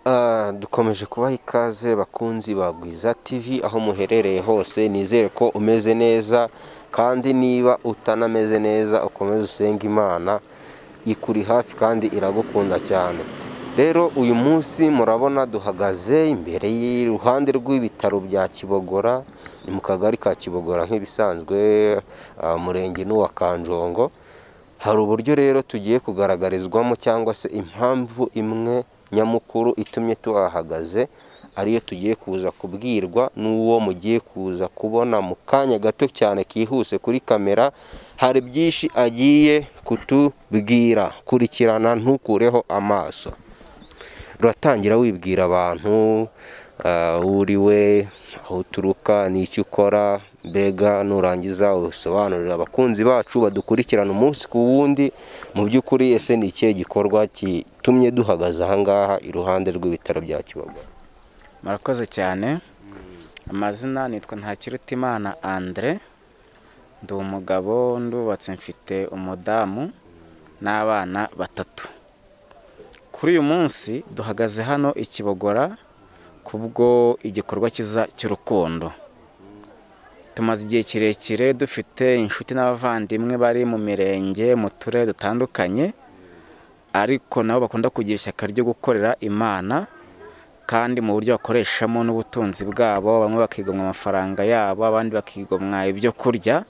Dukomeje kubaha ikaze bakunzi ba Gwiza TV aho muherereye hose, nizere ko umeze neza kandi niba utanameze neza ukomeze usenga Imana, ikuri hafi kandi iragukunda cyane. Rero uyu munsi murabona duhagaze imbere y'uruhande rw'ibitaro bya Kibogora, ni mu kagari ka Kibogora nk'ibisanzwe, murenge n'uwa Kanjongo. Hari uburyo rero tugiye kugaragarizwamo cyangwa se impamvu imwe nyamukuru itumye tuhahagaze, ariyo tugiye kuza kubwirwa n'uwo mugiye kuza kubona mu kanya gato cyane kihuse kuri kamera. Hari byinshi agiye kutubwira, kurikirana ntukureho amaso. Uratangira wibwira abantu uriwe, aho uturuka, n'icyo ukora, mbega nurangiza usobanurira abakunzi bacu badukurikirana umunsi ku wundi mu by'ukuri ese ni ikihe gikorwa kitumye duhagaze aha ngaha iruhande rw'ibitaro bya Kibogora. Murakoze cyane. Amazina nitwa Ntakirutimana Andre, ndi umugabo, ndubatse, mfite umudamu n'abana 3. Kuri uyu munsi duhagaze hano i Kibogora kubwo igikorwa kiza cy'urukundo. Tumaze igihe kirekire dufite inshuti n'abavandimwe bari mu mirenge, mu turere dutandukanye, ariko nabo bakunda kugira ishyaka ryo gukorera Imana kandi mu buryo bakoreshamo n'ubutunzi bwabo. Bamwe bakigomwa amafaranga yabo, abandi bakigomwa ibyo kurya,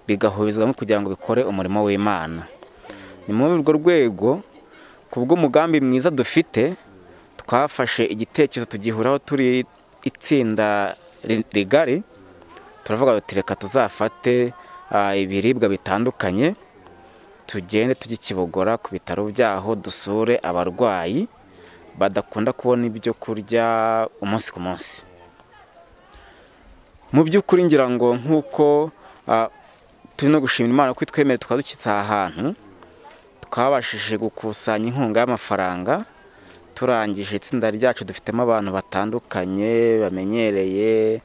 bigahurizwa kugira ngo bikore umurimo w'Imana. Ni muri urwo rwego kubwo umugambi mwiza dufite, twafashe igitekerezo tugihuraho turi itsinda rigari, turavuga ati reka tuzafate ibiribwa bitandukanye tugende tujye Kibogora ku bitaro byaho dusure abarwayi badakunda kubona ibyo kurya umunsi ku munsi. Mu by'ukuri ngira ngo nk'uko turi no gushimira Imana ko twemere twadukitse aha hantu, twabashije gukusanya inkunga y'amafaranga. Turangije itsinda ryacu dufitemo abantu batandukanye bamenyereye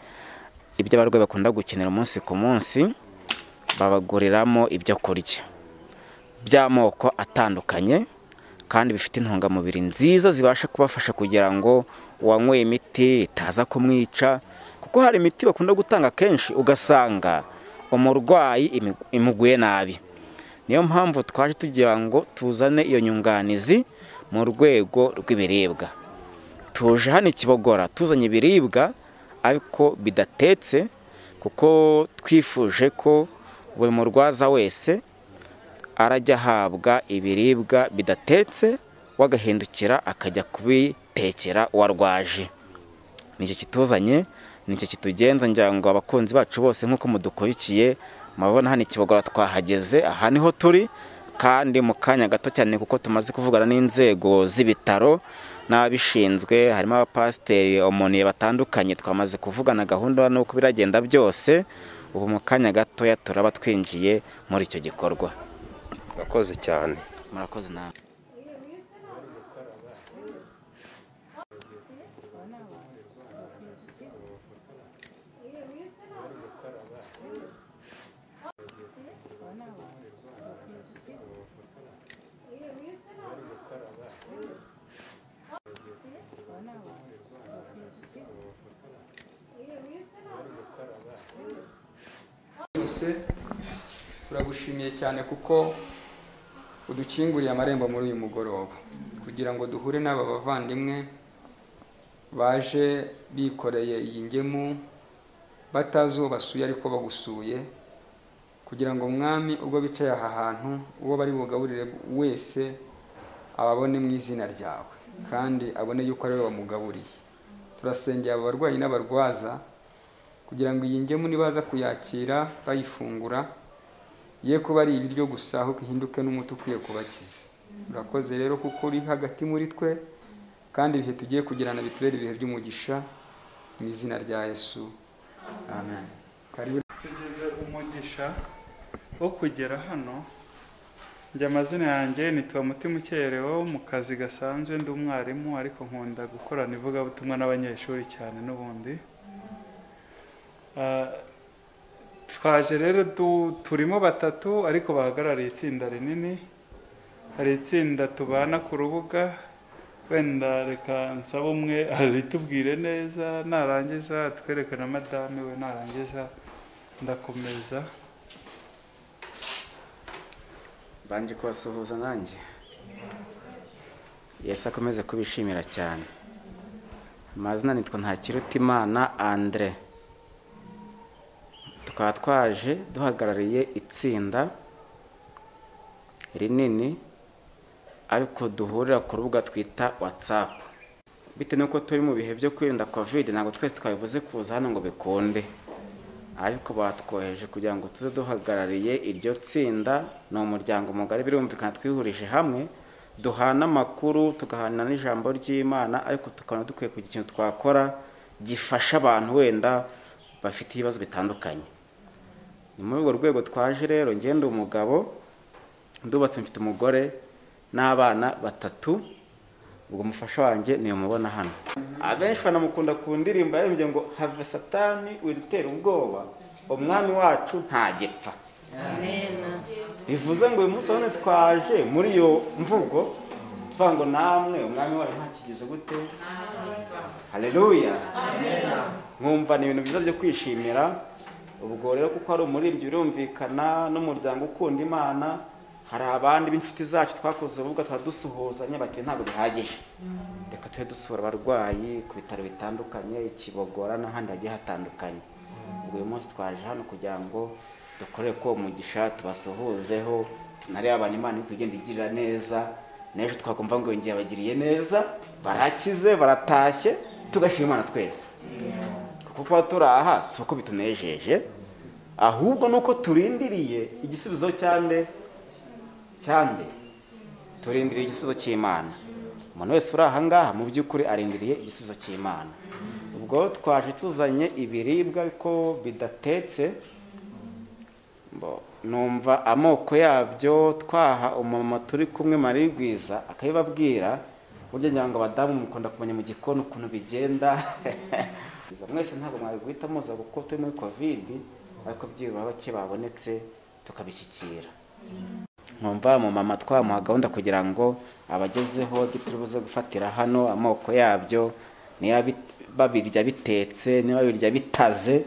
ibyo abarwayi bakunda gukenera umunsi ku munsi, babaguriramo ibyo kurya by'amoko atandukanye kandi bifite intungamubiri nziza zibasha kubafasha kugira ngo uwanyweye imiti itaza kumwica, kuko hari imiti bakunda gutanga kenshi ugasanga umurwayi imuguye nabi. Niyo mpamvu twaje tugira ngo tuzane iyo nyunganizi mu rwego rw'ibiribwa. Tuje hano i Kibogora tuzanye ibiribwa ariko bidatetse, kuko twifuje ko buri murwaza wese arajya ahabwa ibiribwa bidatetse, wagahindukira akajya kubitekera uwarwaje. Nicyo kituzanye, nicyo kitugenza. ngira ngo abakunzi bacu bose nk'uko mudukurikiye murabona hano i Kibogora twahageze, aha niho turi kandi mu kanya gato cyane, kuko tumaze kuvugana n'inzego z'ibitaro n'abishinzwe, harimo abapasiteri, omoniye batandukanye. Twamaze kuvugana gahunda n'uko biragenda byose, ubu mu kanya gatoya turaba twinjiye muri icyo gikorwa. Murakoze cyane. Murakoze nawe. Turagushimiye cyane kuko udukinguriye amarembo muri uyu mugoroba kugira ngo duhure n'aba bavandimwe baje bikoreye iyi ngemu batazi uwo basuye ariko bagusuye, kugira ngo mwami ubwo bicaye aha hantu uwo bari bugaburire wese ababone mu izina ryawe kandi abone yuko ari we wamugaburiye. Turasengera abarwayi n'abarwaza kugira ngo iyi ngemu nibaza kuyakira bayifungura ye kuba ari ibiryo gusa, ahubwo ihinduke n'umuti ukwiye kubakiza. Urakoze rero kuko uri hagati muri twe, kandi ibihe tugiye kugirana bitubere ibihe by'umugisha, mu izina rya Yesu, amen. Tugize umugisha wo kugera hano. Njye amazina yanjye nitwa Mukerewo, mu kazi gasanzwe ndi umwarimu, ariko nkunda gukorana ivugabutumwa n'abanyeshuri cyane n'ubundi. Twaje rero turimo 3 ariko bahagarariye itsinda rinini. Hari itsinda tubana ku rubuga wenda reka nsaba umwe abitubwire neza, narangiza twereke na madame we, narangiza ndakomeza. Banje kubasuhuza nanjye. Yesu akomeze kubishimira cyane. Amazina nitwa Ntakirutimana Andre. Tukaba twaje duhagarariye itsinda rinini ariko duhurira ku rubuga twita WhatsApp. Bitewe nuko turi mu bihe byo kwirinda COVID, ntabwo twese twabivuze kuza hano ngo bikunde, ariko batwoheje kugira ngo tuze duhagarariye iryo tsinda. Ni umuryango mugari, birumvikana twihurije hamwe, duhana amakuru, tugahana n'ijambo ry'Imana, ariko tukaba dukwiye kugira ikintu twakora gifasha abantu wenda bafite ibibazo bitandukanye. Ni muri urwo rwego twaje rero. Ngende umugabo, ndubatse, mfite umugore n'abana 3. Ubwo umufasha wanjye niyo mubona hano. Abenshi banamukunda ku ndirimbo yaririmbye ngo have satani widutera ubwoba, umwami wacu ntagipfa. Amen. Bivuze ngo uyu munsi hano twaje muri iyo mvugo tuvuga ngo namwe umwami wacu ntakigize gute. Haleluya. Amen. Mwumva ni ibintu byiza byo kwishimira. Ubwo rero kuko ari umuririmbyi birumvikana n'umuryango ukunda Imana, hari abandi b'inshuti zacu twakoze urubuga twadusuhuzanya, bati ntabwo bihagije, reka tujye dusura abarwayi ku bitaro bitandukanye, kibogora n'ahandi hagiye hatandukanye. Ubwo uyu munsi twaje hano kugira ngo dukore ko umugisha tubasuhuzeho, nari abantu Imana iri kugenda igirira neza, n'ejo twakumva ngo ngiye abagiriye neza, barakize, baratashye, tugashima Imana twese. Kuko turi aha si uko bitunejeje, ahubwo nuko turindiriye igisubizo cyane turindiriye igisubizo cy'Imana. Umuntu wese uri aha ngaha mu by'ukuri arindiriye igisubizo cy'Imana. Ubwo twaje tuzanye ibiribwa ko bidatetse, numva amoko yabyo, twaha umumama turi kumwe Marie Gwiza akabibabwira. Burya ngira ngo abadamu mukunda kumenya mu gikoni ukuntu bigenda. Mwese ntabwo mwari guhita muza kuko turi muri COVID, ariko byibura bake babonetse tukabishyikira. Nkumva mu mama twamuha gahunda kugira ngo abagezeho turi buze gufatira hano amoko yabyo, niba babirya bitetse, niba babirya bitaze.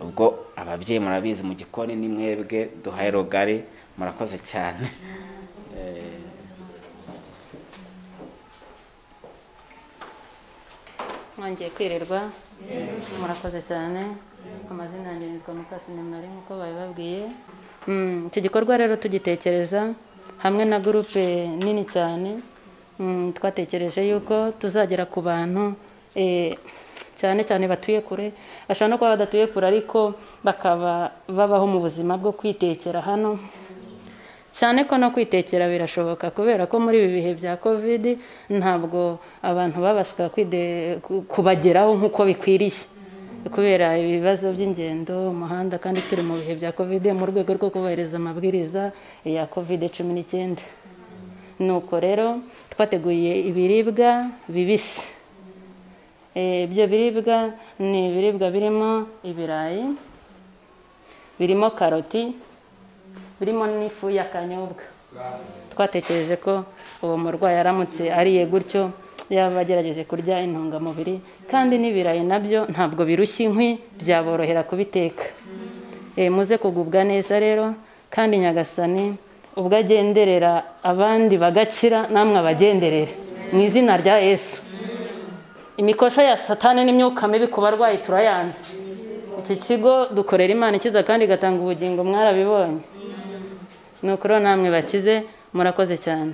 Ubwo ababyeyi murabizi mu gikoni ni mwebwe duhaye rogari. Murakoze cyane. Mwongeye kwirirwa. Murakoze cyane. Amazina yanjye nitwa Mukasine Marie nkuko babibabwiye. Iki gikorwa rero tugitekereza hamwe na groupe nini cyane. Twatekereje yuko tuzagera ku bantu cyane cyane batuye kure, bashaka no kuba badatuye kure ariko bakaba babaho mu buzima bwo kwitekera hano. Cyane ko no kwitekera birashoboka kubera ko muri ibi bihe bya COVID ntabwo abantu babashaka kubageraho nkuko bikwiriye kubera ibibazo by'ingendo, umuhanda, kandi turi mu bihe bya COVID mu rwego rwo kubahiriza amabwiriza ya COVID-19. Nuko rero twateguye ibiribwa bibisi. Ibyo biribwa ni ibiribwa birimo ibirayi, birimo karoti, birimo n'ifu y'akanyobwa. Twatekereje ko uwo murwayi aramutse ariye gutyo yaba agerageje kurya intungamubiri, kandi n'ibirayi nabyo ntabwo birushya inkwi, byaborohera kubiteka. Muze kugubwa neza rero, kandi Nyagasani ubwo agenderera abandi bagakira, namwe abagenderere mu izina rya Yesu. Imikosha ya Satani n'imyuka mibi ku barwayi turayanze. Iki kigo dukorera Imana ikiza kandi igatanga ubugingo, mwarabibonye. Nuko rero namwe bakize, murakoze cyane.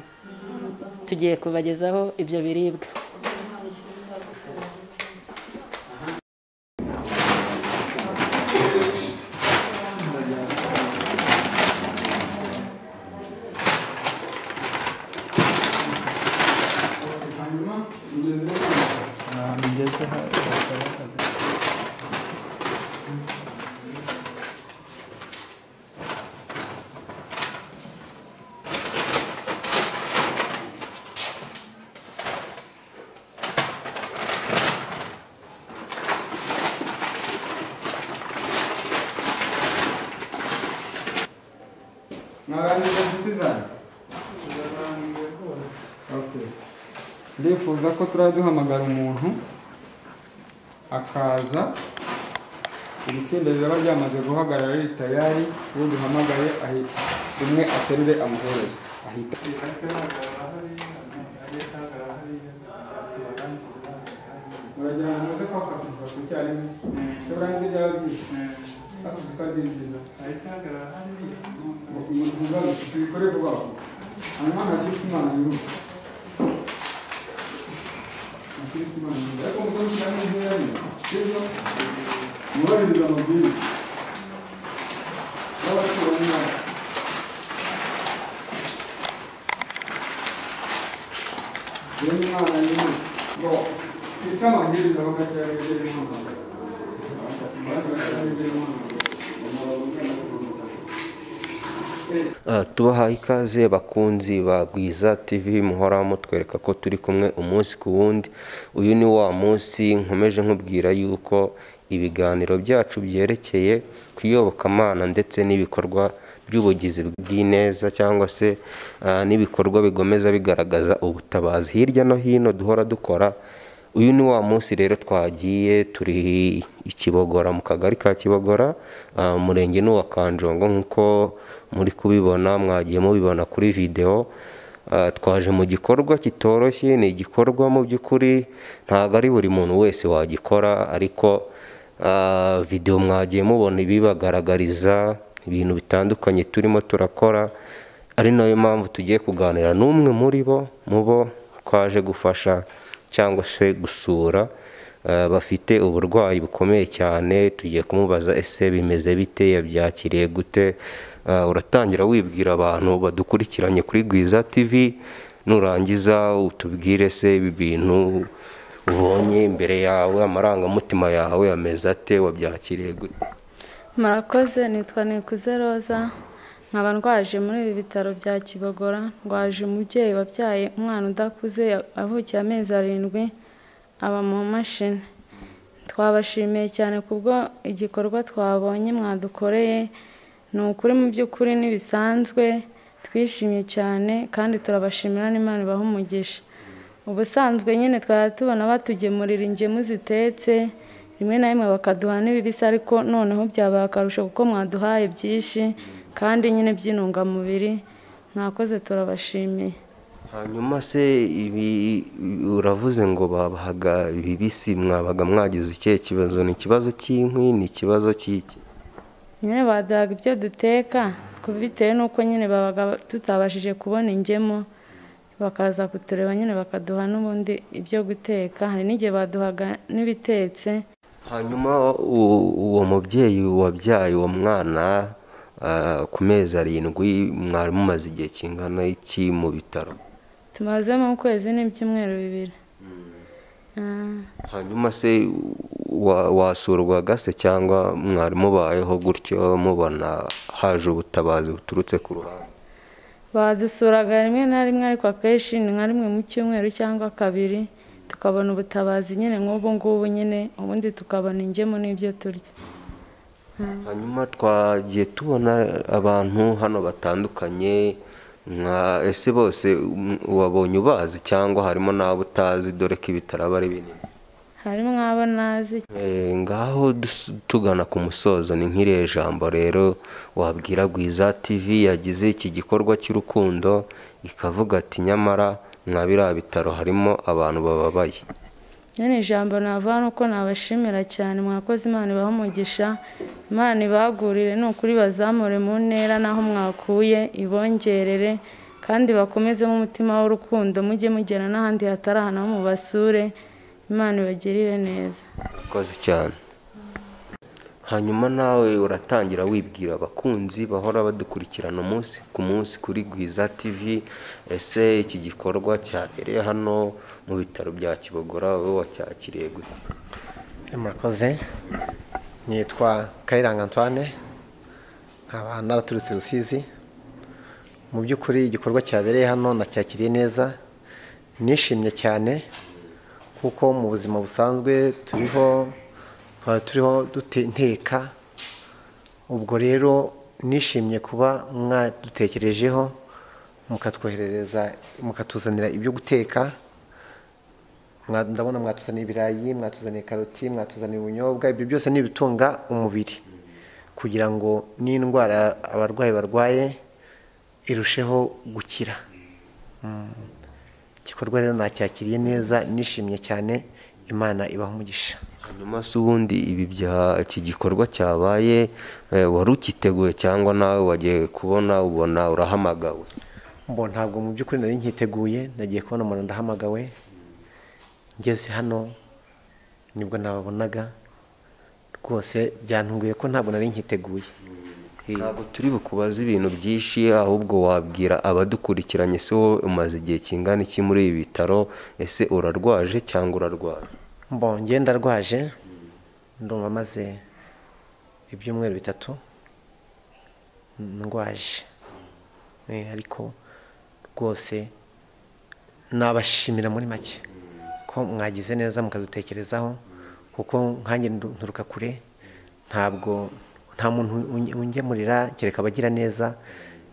Tugiye kubagezaho ibyo biribwa. ndifuza ko turaduhamagara umuntu akaza, iri tsinda riba ryamaze guhagarara riri tayari, uwo duhamagaye umwe aterure amuhereze ahita muragira ngo muze kwafata ifoto icyarimwe cyangwa n'ibyo byaba byiza hatuzi ko ari byiza tubikore vuba vuba hanyuma ntakirisi imana yiruka ntakirisi imana yiruka ariko muze mushyiramo intera ye sibyo mwubahiriza amabwiriza y'abaturanyi mwaka rero imana yiruka ngo twite amabwiriza aho gakeya begere imana tubahaye ikaze bakunzi ba Gwiza TV, muhora mutwereka ko turi kumwe umunsi ku wundi. Uyu ni wa munsi nkomeje nkubwira yuko ibiganiro byacu byerekeye kuyobokamana ndetse n'ibikorwa by'ubugizi bw'ineza cyangwa se n'ibikorwa bigomeza bigaragaza ubutabazi hirya no hino duhora dukora. Uyu ni wa munsi rero twagiye turi ikibogora mu kagari ka Kibogora, umurenge n'uwa Kanjongo nk'uko muri kubibona, mwagiye mubibona kuri video. Twaje mu gikorwa kitoroshye, ni igikorwa mu by'ukuri ntabwo ari buri muntu wese wagikora, ariko video mwagiye mubona ibibagaragariza ibintu bitandukanye turimo turakora, ari nayo mpamvu tugiye kuganira n'umwe muri bo twaje gufasha cyangwa se gusura, bafite uburwayi bukomeye cyane. Tugiye kumubaza ese bimeze bite, yabyakiriye gute. Uratangira wibwira abantu badukurikiranye kuri Gwiza TV, nurangiza utubwire se ibi bintu ubonye imbere yawe, amarangamutima yawe ameze ate, wabyakiriye gute? Murakoze, nitwa Nikuze Roza, nkaba ndwaje muri ibi bitaro bya Kibogora. Ndwaje umubyeyi wabyaye umwana udakuze, avukiye amezi 7, aba mu mashini. Twabashimiye cyane kubwo igikorwa twabonye mwadukoreye, ni ukuri mu by'ukuri n'ibisanzwe, twishimye cyane kandi turabashimira n'Imana ibaha umugisha. Ubusanzwe nyine twari tubona batugemurira ingemu zitetse, rimwe na rimwe bakaduha n'ibibisi, ariko noneho byabaye akarusho kuko mwaduhaye byinshi kandi nyine by'intungamubiri. Mwakoze, turabashimiye. Hanyuma se ibi uravuze ngo babahaga ibibisi, mwabaga mwagize ikihe kibazo? Ni ikibazo cy'inkwi, ni ikibazo cy'iki? Nyine baduhaga ibyo duteka, bitewe n'uko nyine babaga tutabashije kubona ingemu, bakaza kutureba nyine bakaduha n'ubundi ibyo guteka. Hari n'igihe baduhaga n'ibitetse. Hanyuma uwo mubyeyi wabyaye uwo mwana ku mezi 7, mwari mumaze igihe kingana iki mu bitaro? Tumazemo ukwezi n'ibyumweru 2. Hanyuma se wasurwaga se cyangwa mwari mubayeho gutyo mubona haje ubutabazi buturutse ku ruhande? Badusuraga rimwe na rimwe, ariko akenshi ni nka rimwe mu cyumweru cyangwa 2, tukabona ubutabazi nyine nk'ubu ngubu nyine, ubundi tukabona ingemu n'ibyo turya. Hanyuma twagiye tubona abantu hano batandukanye, ese bose wabonye ubazi cyangwa harimo n'abo utazi, dore ko ibitaro aba ari binini? Harimo nk'abo nazi. Ngaho tugana ku musozo, ni nk'iriya jambo rero wabwira Gwiza TV yagize iki gikorwa cy'urukundo, ikavuga ati nyamara mwabira bitaro harimo abantu bababaye? Nyine ijambo navuga nuko nabashimira cyane, mwakoze, Imana ibaha umugisha, Imana ibagurire, ni ukuri bazamure mu ntera naho mwakuye, ibongerere kandi bakomezemo umutima w'urukundo, mujye mugera n'ahandi hatari aha naho mubasure, Imana ibagirire neza. Murakoze cyane. Hanyuma nawe uratangira wibwira abakunzi bahora badukurikirana umunsi ku munsi kuri Gwiza TV, ese iki gikorwa cyabereye hano mu bitaro bya Kibogora wowe wacyakiriye gute? Murakoze, nitwa Kayiranga Antoine, nkaba naraturutse Rusizi. Mu by'ukuri igikorwa cyabereye hano nacyakiriye neza, nishimye cyane kuko mu buzima busanzwe turiho nteka. Ubwo rero nishimye kuba mwadutekerejeho mukatwoherereza, mukatuzanira ibyo guteka, ndabona mwatuzaniye ibirayi, mwatuzaniye karoti, mwatuzaniye ubunyobwa. Ibyo byose ni ibitunga umubiri kugira ngo n'indwara abarwayi barwaye irusheho gukira. Igikorwa rero nacyakiriye neza, nishimye cyane. Imana ibaha umugisha. Hanyuma se ubundi ibi iki gikorwa cyabaye wari ukiteguye cyangwa nawe wagiye kubona ubona urahamagawe? Ntabwo mu by'ukuri nari nkiteguye, nagiye kubona umuntu ndahamagawe. Ngeze hano nibwo nababonaga, rwose byantunguye ko ntabwo nari nkiteguye. Ntabwo turi bukubaze ibintu byinshi, ahubwo wabwira abadukurikiranye se wowe umaze igihe kingana iki muri ibi bitaro? Ese urarwaje cyangwa urarwaye? Njye ndarwaje, ndumva maze ibyumweru 3 ndwaje, ariko rwose nabashimira muri make ko mwagize neza mukadutekerezaho, kuko nkanjye nturuka kure, nta muntu ungemurira kereka abagira neza.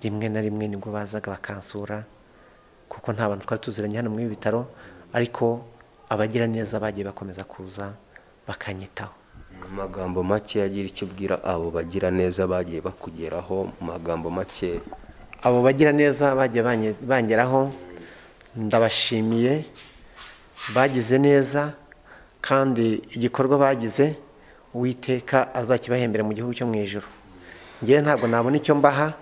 Rimwe na rimwe nibwo bazaga bakansura, kuko nta bantu twari tuziranye hano muri ibi bitaro, ariko abagira neza bagiye bakomeza kuza bakanyitaho. Mu magambo make yagira icyo ubwira abo bagira neza bagiye bakugeraho, mu magambo make? Abo bagira neza bagiye bangeraho, ndabashimiye, bagize neza, kandi igikorwa bagize Uwiteka azakibahembera mu gihugu cyo mu ijuru. Ngewe ntabwo nabona icyo mbaha,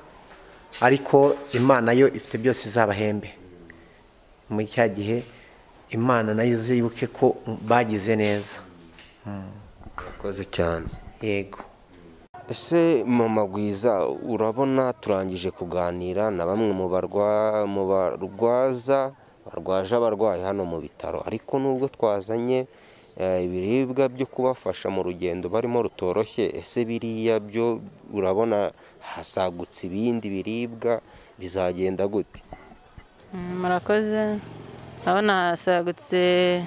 ariko Imana yo ifite byose izabahembe. Muri cya gihe Imana nayo izibuke ko bagize neza. Murakoze cyane. Yego. Ese Mama Gwiza, urabona turangije kuganira na bamwe mu barwaje abarwayi hano mu bitaro, ariko nubwo twazanye ibiribwa byo kubafasha mu rugendo barimo rutoroshye, ese biriya byo urabona hasagutse ibindi biribwa, bizagenda gute? Murakoze. Urabona hasagutse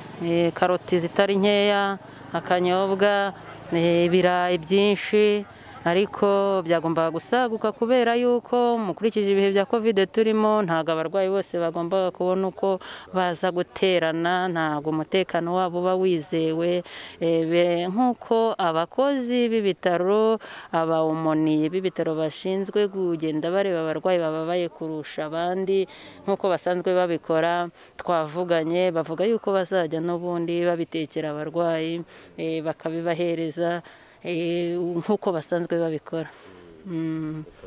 karoti zitari nkeya, akanyobwa, ibirayi byinshi, ariko byagombaga gusaguka kubera yuko mukurikije ibihe bya Covid turimo, ntabwo abarwayi bose bagombaga kubona uko baza guterana, ntabwo umutekano wabo uba wizewe. Nk'uko abakozi b'ibitaro, abawumoniye b'ibitaro bashinzwe kugenda bareba abarwayi bababaye kurusha abandi nk'uko basanzwe babikora, twavuganye, bavuga yuko bazajya n'ubundi babitekera abarwayi bakabibahereza nk'uko basanzwe babikora.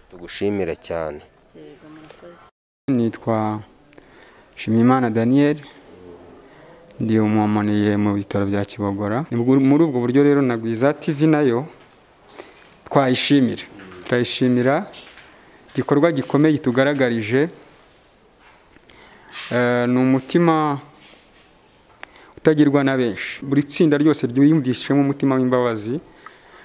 Tugushimire cyane. Nitwa Shimimana Daniel, ndi umumoniye mu bitaro bya Kibogora. Muri ubwo buryo rero na Gwiza TV nayo turayishimira igikorwa gikomeye tugaragarije. Ni umutima utagirwa na benshi, buri tsinda ryose ryiyumvishemo umutima w'imbabazi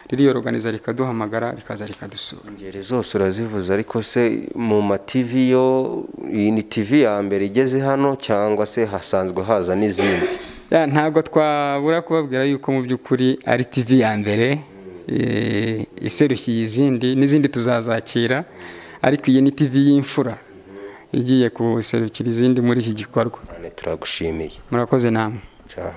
ririyorganiza rikaduhamagara rikaza rikadusura. Ingeri zose urazivuze, ariko se mu ma TV yo, iyi ni TV ya mbere igeze hano cyangwa se hasanzwe haza n'izindi? Ntabwo twabura kubabwira yuko mu by'ukuri ari TV ya mbere iserukiye izindi, n'izindi tuzazakira, ariko iyi ni TV y'imfura igiye kuserukira izindi muri iki gikorwa. Turagushimiye. Murakoze namwe. Ciao.